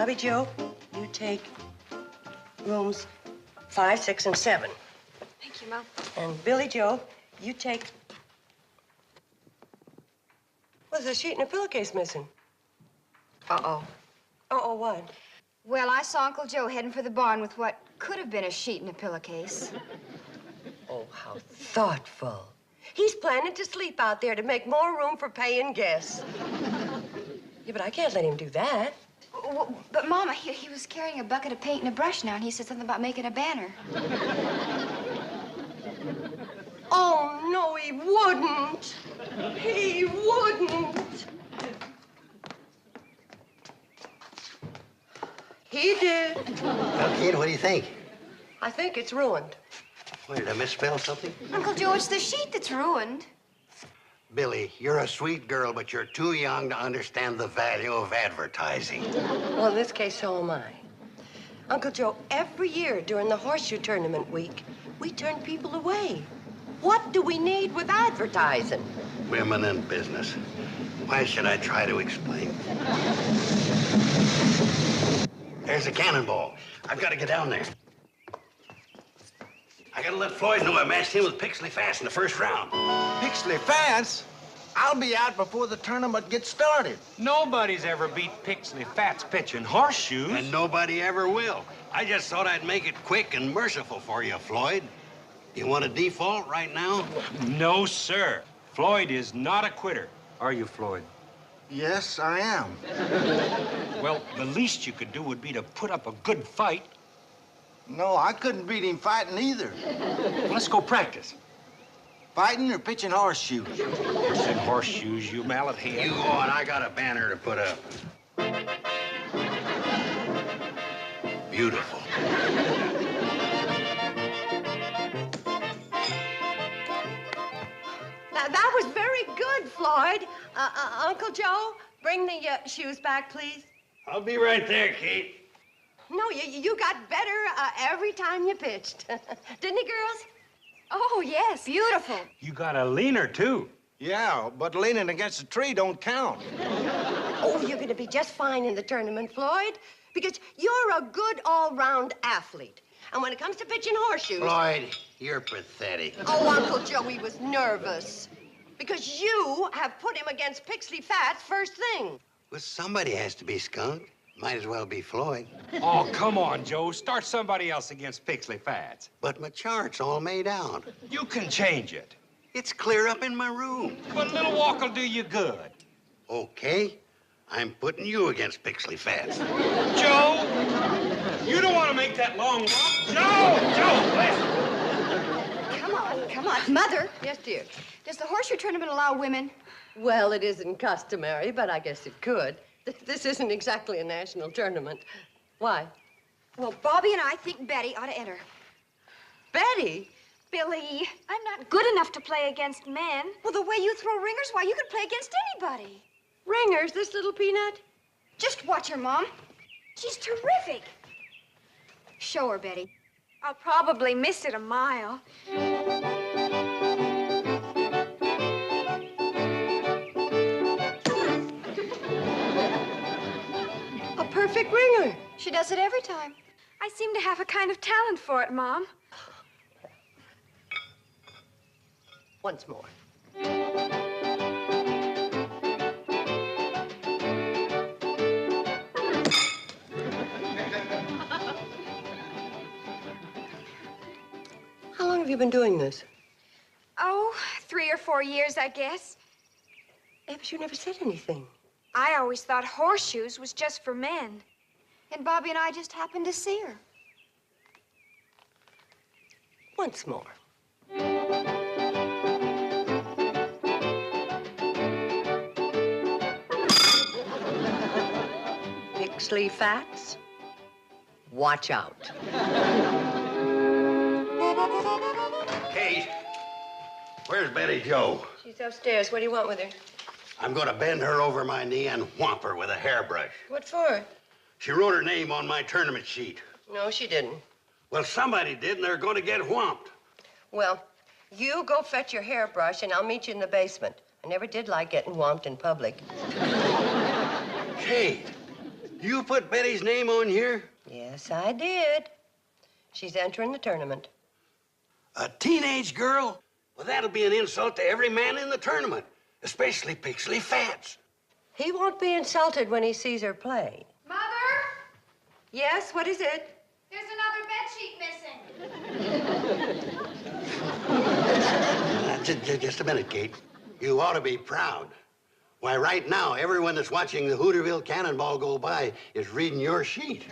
Bobby Joe, you take rooms 5, 6, and 7. Thank you, Mom. And Billy Joe, you take... Well, there's a sheet and a pillowcase missing. Uh-oh. Uh-oh, what? Well, I saw Uncle Joe heading for the barn with what could have been a sheet and a pillowcase. Oh, how thoughtful. He's planning to sleep out there to make more room for paying guests. Yeah, but I can't let him do that. Well, but, Mama, he was carrying a bucket of paint and a brush now, and he said something about making a banner. Oh, no, he wouldn't. He wouldn't. He did. Well, kid, what do you think? I think it's ruined. Wait, did I misspell something? Uncle Joe, it's the sheet that's ruined. Billy, you're a sweet girl, but you're too young to understand the value of advertising. Well, in this case, so am I. Uncle Joe, every year during the horseshoe tournament week, we turn people away. What do we need with advertising? Women in business. Why should I try to explain? There's a cannonball. I've got to get down there. I gotta let Floyd know I matched him with Pixley Fast in the first round. Pixley Fast? I'll be out before the tournament gets started. Nobody's ever beat Pixley Fat's pitching horseshoes. And nobody ever will. I just thought I'd make it quick and merciful for you, Floyd. You want a default right now? No, sir. Floyd is not a quitter. Are you, Floyd? Yes, I am. Well, the least you could do would be to put up a good fight. No, I couldn't beat him fighting either. Well, let's go practice. Fighting or pitching horseshoes? I said horseshoes, you mallet head. You go on. I got a banner to put up. Beautiful. That was very good, Floyd. Uncle Joe, bring the shoes back, please. I'll be right there, Kate. No, you got better every time you pitched. Didn't he, girls? Oh, yes, beautiful. You got a leaner, too. Yeah, but leaning against a tree don't count. Oh, you're going to be just fine in the tournament, Floyd, because you're a good all-round athlete. And when it comes to pitching horseshoes... Floyd, you're pathetic. Oh, Uncle Joey was nervous because you have put him against Pixley Fat's first thing. Well, somebody has to be skunked. Might as well be Floyd. Oh, come on, Joe. Start somebody else against Pixley Fats. But my chart's all made out. You can change it. It's clear up in my room. But a little walk will do you good. Okay. I'm putting you against Pixley Fats. Joe, you don't want to make that long walk. Joe, listen. Come on. Mother, Yes, dear. does the horseshoe tournament allow women? Well, it isn't customary, but I guess it could. This isn't exactly a national tournament. Why? Well, Bobby and I think Betty ought to enter. Betty? Billy, I'm not good enough to play against men. Well, the way you throw ringers, why, you could play against anybody. Ringers, this little peanut? Just watch her, Mom. She's terrific. Show her, Betty. I'll probably miss it a mile. A perfect ringer. She does it every time. I seem to have a kind of talent for it, Mom. Once more. How long have you been doing this? Oh, 3 or 4 years, I guess. Yeah, but you never said anything. I always thought horseshoes was just for men. And Bobby and I just happened to see her. Once more. Pixley Fats, watch out. Kate, where's Betty Joe? She's upstairs. What do you want with her? I'm gonna bend her over my knee and whomp her with a hairbrush. What for? She wrote her name on my tournament sheet. No, she didn't. Well, somebody did, and they're gonna get whomped. Well, you go fetch your hairbrush, and I'll meet you in the basement. I never did like getting whomped in public. Kate, You put Betty's name on here? Yes, I did. She's entering the tournament. A teenage girl? Well, that'll be an insult to every man in the tournament, especially Pixley Fats. He won't be insulted when he sees her play. Mother, Yes, what is it? there's another bed sheet missing. Just a minute, Kate. You ought to be proud. Why, right now, everyone that's watching the Hooterville Cannonball go by is reading your sheet.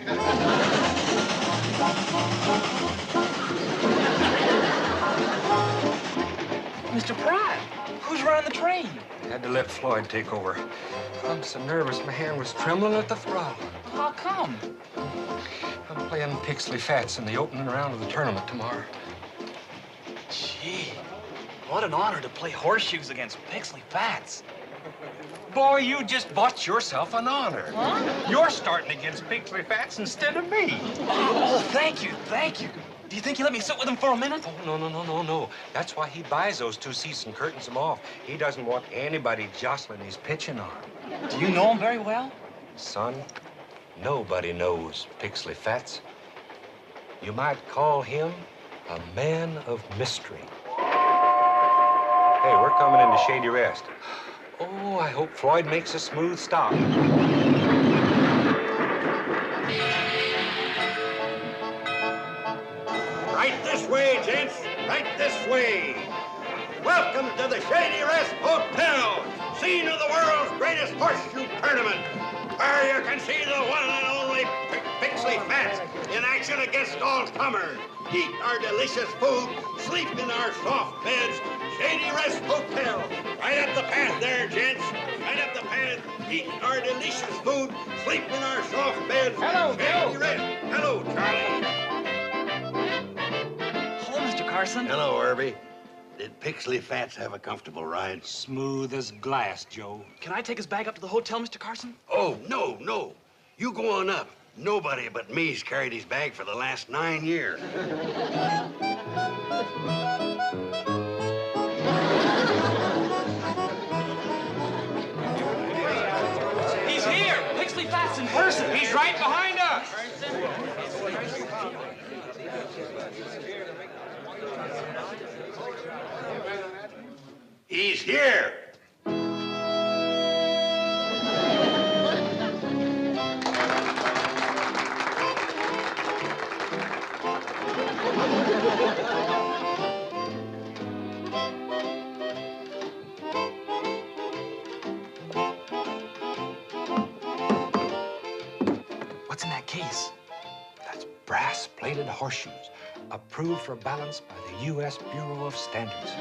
Mr. Pratt, who's running the train? Had to let Floyd take over. I'm so nervous, my hand was trembling at the throttle. How come? I'm playing Pixley Fats in the opening round of the tournament tomorrow. Gee, what an honor to play horseshoes against Pixley Fats. Boy, you just bought yourself an honor. Huh? You're starting against Pixley Fats instead of me. Oh, thank you, thank you. Do you think you let me sit with him for a minute? Oh, no. That's why he buys those 2 seats and curtains them off. He doesn't want anybody jostling his pitching arm. Do you know him very well? Son, nobody knows Pixley Fats. You might call him a man of mystery. Hey, we're coming into Shady Rest. Oh, I hope Floyd makes a smooth stop. Right this way, gents. Right this way. Welcome to the Shady Rest Hotel, scene of the world's greatest horseshoe tournament, where you can see the one and only Pixley Fats in action against all comers. Eat our delicious food, sleep in our soft beds. Shady Rest Hotel. Right up the path there, gents. Right up the path. Eat our delicious food, sleep in our soft beds. Hello, Shady Bill. Rest. Hello, Charlie. Hello, Mr. Carson. Hello, Herbie. Did Pixley Fats have a comfortable ride? Smooth as glass, Joe. Can I take his bag up to the hotel, Mr. Carson? Oh, no. You go on up. Nobody but me's carried his bag for the last 9 years. He's here! Pixley Fats in person! He's right behind us. He's here. What's in that case? That's brass-plated horseshoes, approved for balance by the U.S. Bureau of Standards.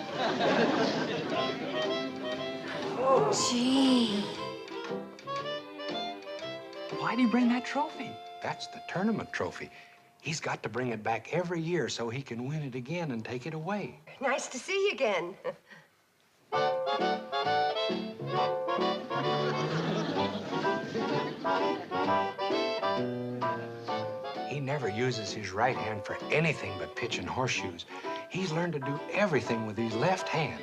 Gee. Why'd he bring that trophy? That's the tournament trophy. He's got to bring it back every year so he can win it again and take it away. Nice to see you again. He never uses his right hand for anything but pitching horseshoes. He's learned to do everything with his left hand.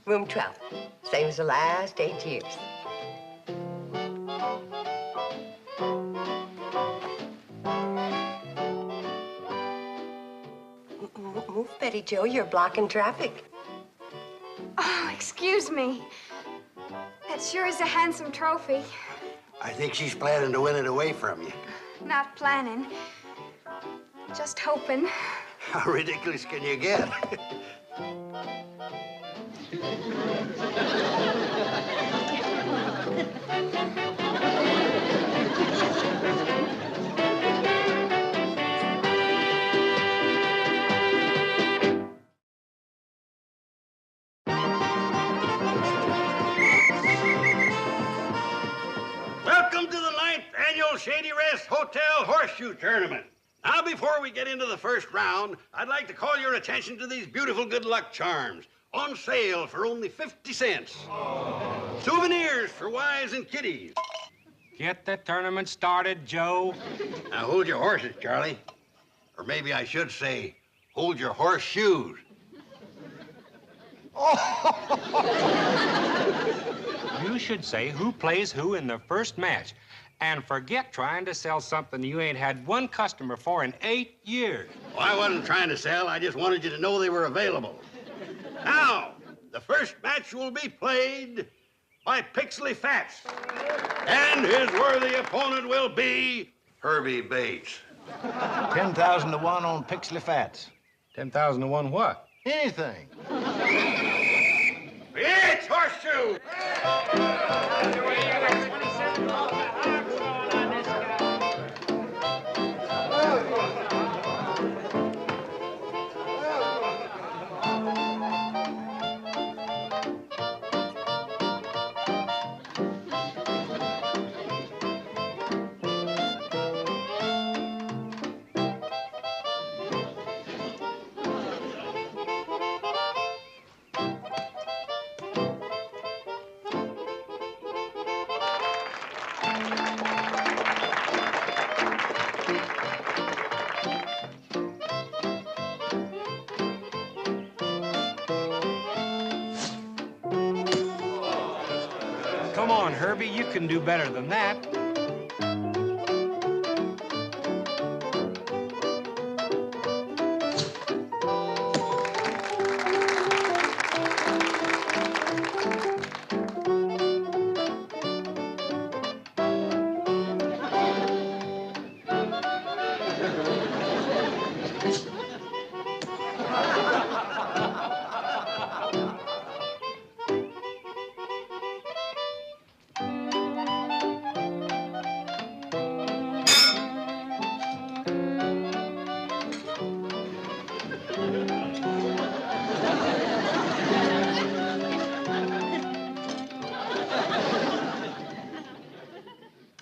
Room 12. Same as the last 8 years. Move, Betty Jo. You're blocking traffic. Oh, excuse me. That sure is a handsome trophy. I think she's planning to win it away from you. Not planning. Just hoping. How ridiculous can you get? Welcome to the 9th annual Shady Rest Hotel Horseshoe Tournament. Now, before we get into the first round, I'd like to call your attention to these beautiful good luck charms. On sale for only 50 cents. Souvenirs for wives and kiddies. Get the tournament started, Joe. Now, hold your horses, Charlie. Or maybe I should say, hold your horseshoes. You should say who plays who in the first match. And forget trying to sell something you ain't had one customer for in 8 years. Well, I wasn't trying to sell. I just wanted you to know they were available. Now, the first match will be played by Pixley Fats. And his worthy opponent will be Herbie Bates. 10,000 to 1 on Pixley Fats. 10,000 to 1 what? Anything. It's horseshoe! Come on, Herbie, you can do better than that.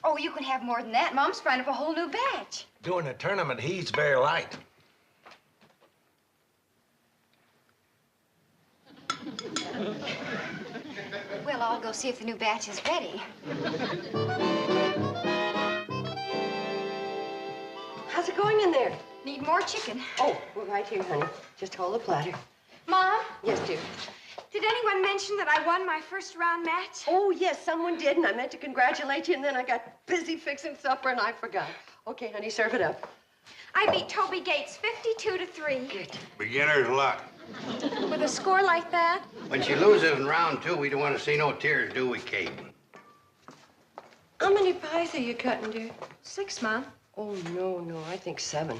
Oh, you can have more than that. Mom's trying up a whole new batch. During the tournament, he's very light. Well, I'll go see if the new batch is ready. How's it going in there? Need more chicken. Oh, we're right here, honey. Just hold the platter. Mom, Yes, dear. did anyone mention that I won my first round match? Oh, yes, someone did, and I meant to congratulate you, and then I got busy fixing supper, and I forgot. Okay, honey, serve it up. I beat Toby Gates 52-3. Good. Beginner's luck. With a score like that? When she loses in round 2, we don't want to see no tears, do we, Kate? How many pies are you cutting, dear? 6, Mom. Oh, no, I think 7.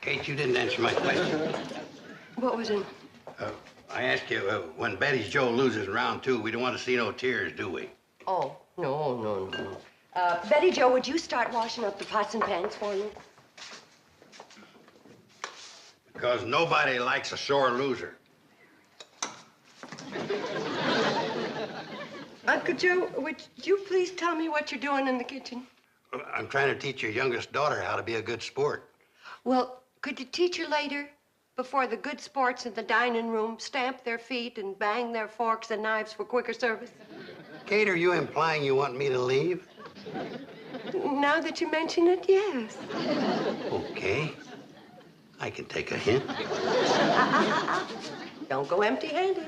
Kate, you didn't answer my question. What was it? I asked you, when Betty Joe loses in round 2, we don't want to see no tears, do we? Oh, no. Betty Jo, would you start washing up the pots and pans for me? Because nobody likes a sore loser. Uncle Joe, would you please tell me what you're doing in the kitchen? I'm trying to teach your youngest daughter how to be a good sport. Well, could you teach her later? Before the good sports in the dining room stamp their feet and bang their forks and knives for quicker service? Kate, are you implying you want me to leave? Now that you mention it, yes. Okay. I can take a hint. Don't go empty-handed.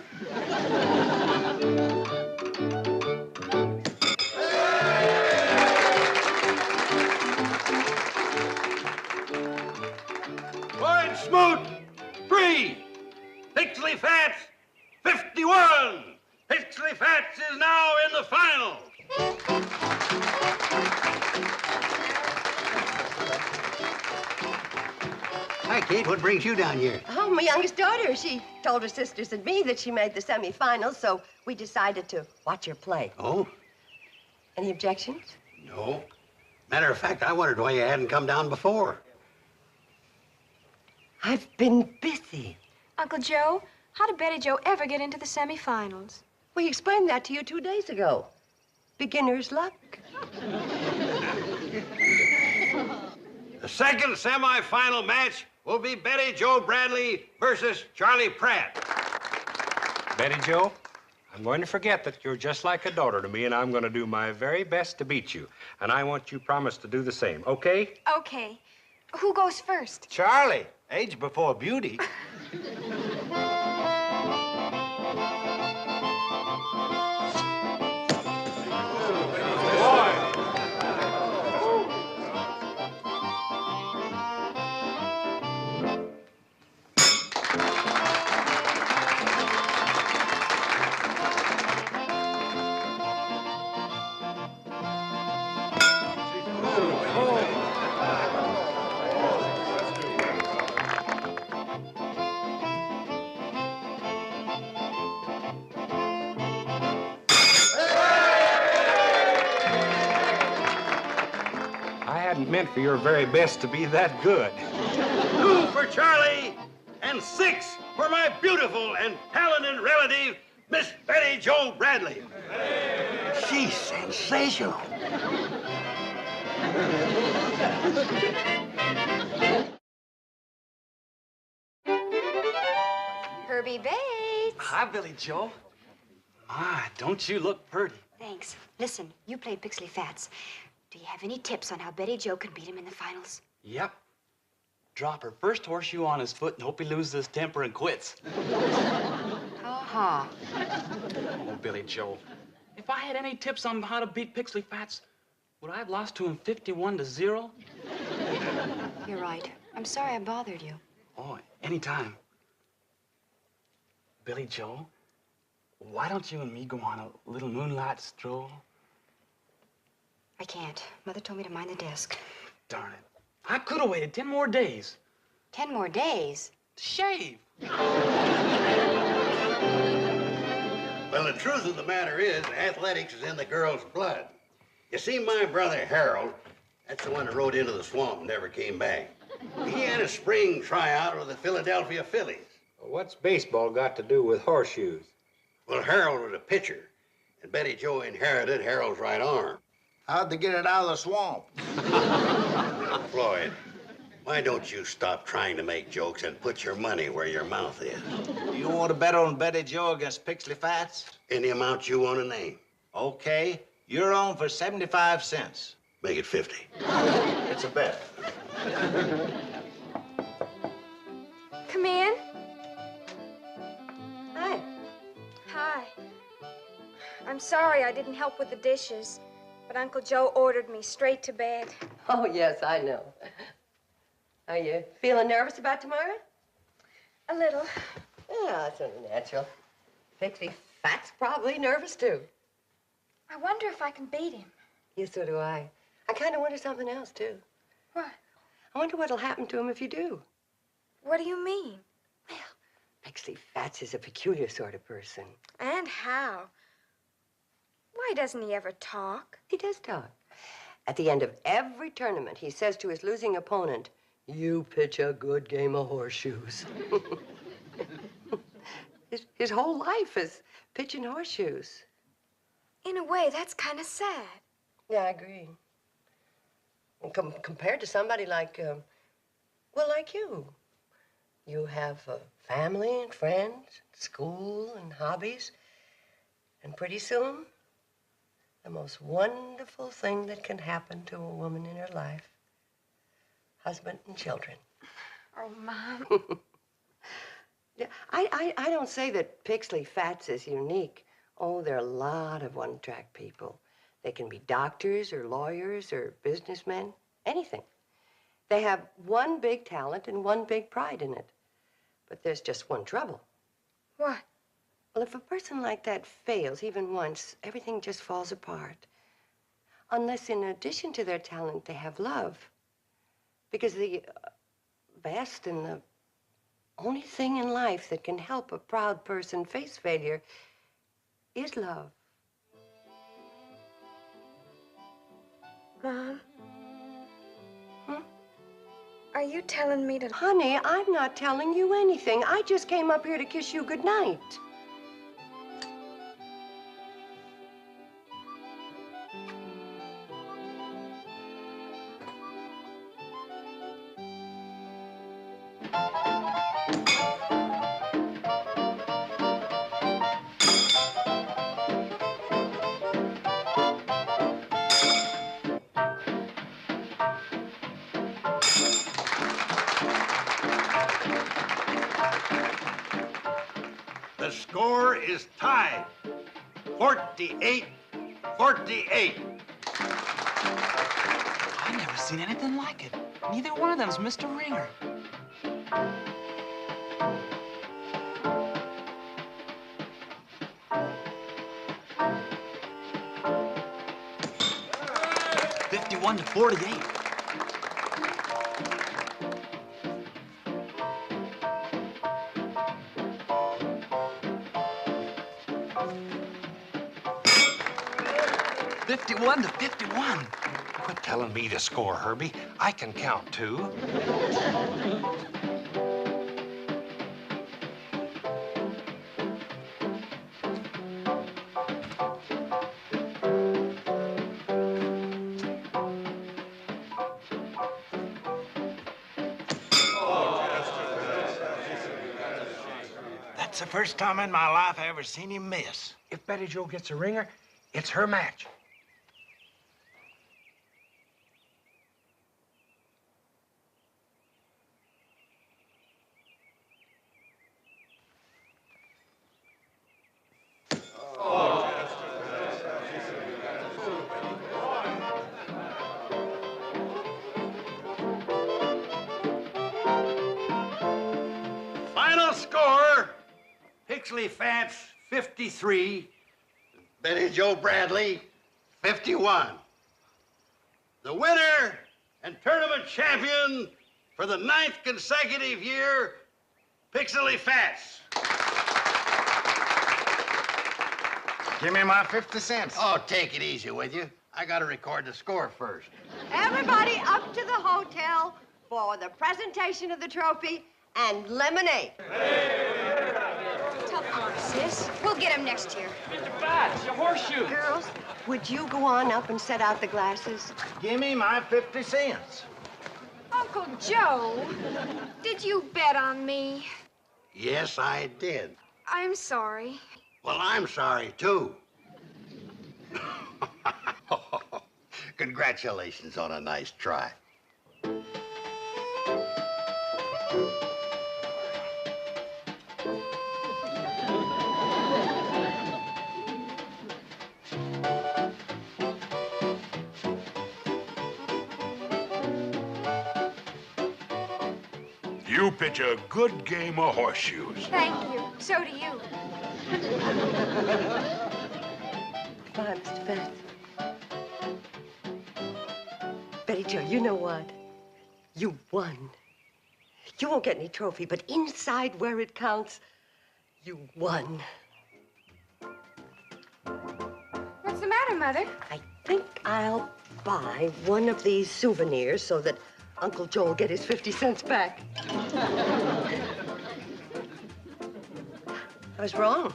Point Smoot, 3. Pixley Fats, 51. Pixley Fats is now in the final. Hi, Kate. What brings you down here? Oh, my youngest daughter. She told her sisters and me that she made the semifinals, so we decided to watch her play. Oh? Any objections? No. Matter of fact, I wondered why you hadn't come down before. I've been busy. Uncle Joe, how did Betty Jo ever get into the semifinals? We explained that to you 2 days ago. Beginner's luck. The second semifinal match will be Betty Jo Bradley versus Charlie Pratt. Betty Jo, I'm going to forget that you're just like a daughter to me, and I'm going to do my very best to beat you. And I want you to promise to do the same, okay? Okay. Who goes first? Charlie, age before beauty. meant for your very best to be that good. 2 for Charlie, and 6 for my beautiful and talented relative, Miss Betty Jo Bradley. She's sensational. Herbie Bates. Hi, Billy Joe. My, don't you look pretty. Thanks. Listen, you played Pixley Fats. Do you have any tips on how Betty Jo can beat him in the finals? Yep. Drop her first horseshoe on his foot and hope he loses his temper and quits. Uh-huh. Oh, Billy Joe. If I had any tips on how to beat Pixley Fats, would I have lost to him 51-0? You're right. I'm sorry I bothered you. Oh, anytime. Billy Joe, why don't you and me go on a little moonlight stroll? I can't. Mother told me to mind the desk. Darn it. I could have waited 10 more days. 10 more days? To shave. Well, the truth of the matter is, athletics is in the girl's blood. You see, my brother Harold, that's the one that rode into the swamp and never came back. He had a spring tryout with the Philadelphia Phillies. What's baseball got to do with horseshoes? Well, Harold was a pitcher, and Betty Jo inherited Harold's right arm. How'd they get it out of the swamp? Floyd, why don't you stop trying to make jokes and put your money where your mouth is? You want to bet on Betty Jo against Pixley Fats? Any amount you want to name. Okay, you're on for 75 cents. Make it 50. It's a bet. Come in. Hi. Hi. I'm sorry I didn't help with the dishes, but Uncle Joe ordered me straight to bed. Oh, yes, I know. Are you feeling nervous about tomorrow? A little. Yeah, that's only natural. Pixley Fat's probably nervous, too. I wonder if I can beat him. Yes, so do I. I kind of wonder something else, too. What? I wonder what'll happen to him if you do. What do you mean? Pixley Fats is a peculiar sort of person. And how? Why doesn't he ever talk? He does talk. At the end of every tournament, he says to his losing opponent, "You pitch a good game of horseshoes." his whole life is pitching horseshoes. In a way, that's kind of sad. Yeah, I agree. And compared to somebody like, well, like you. You have a family and friends, school and hobbies. And pretty soon, the most wonderful thing that can happen to a woman in her life, husband and children. Oh, Mom. Yeah, I don't say that Pixley Fats is unique. Oh, there are a lot of one-track people. They can be doctors or lawyers or businessmen, anything. They have one big talent and one big pride in it. But there's just one trouble. What? Well, if a person like that fails even once, everything just falls apart. Unless in addition to their talent, they have love. Because the best and the only thing in life that can help a proud person face failure is love. Mom? Huh? Are you telling me to... Honey, I'm not telling you anything. I just came up here to kiss you goodnight. The score is tied. 48-48. I've never seen anything like it. Neither one of them's Mr. Ringer. $51-48. $51-51. Quit telling me to score, Herbie. I can count, too. That's the first time in my life I ever seen him miss. If Betty Jo gets a ringer, it's her match. Final score, Pixley Fats 53, Betty Jo Bradley 51. The winner and tournament champion for the 9th consecutive year, Pixley Fats. Give me my 50 cents. Oh, take it easy, will you? I gotta record the score first. Everybody up to the hotel for the presentation of the trophy and lemonade. Tough luck, sis. We'll get him next year. Mr. Fats, your horseshoe. Girls, would you go on up and set out the glasses? Give me my 50 cents. Uncle Joe, did you bet on me? Yes, I did. I'm sorry. Well, I'm sorry, too. Congratulations on a nice try. You pitch a good game of horseshoes. Thank you. So do you. Bye, Mr. Fats. Betty Jo, you know what? You won. You won't get any trophy, but inside where it counts, you won. What's the matter, Mother? I think I'll buy one of these souvenirs so that Uncle Joe will get his 50 cents back. I was wrong.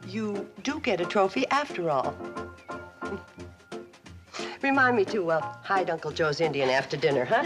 You do get a trophy after all. Remind me to hide Uncle Joe's Indian after dinner, huh?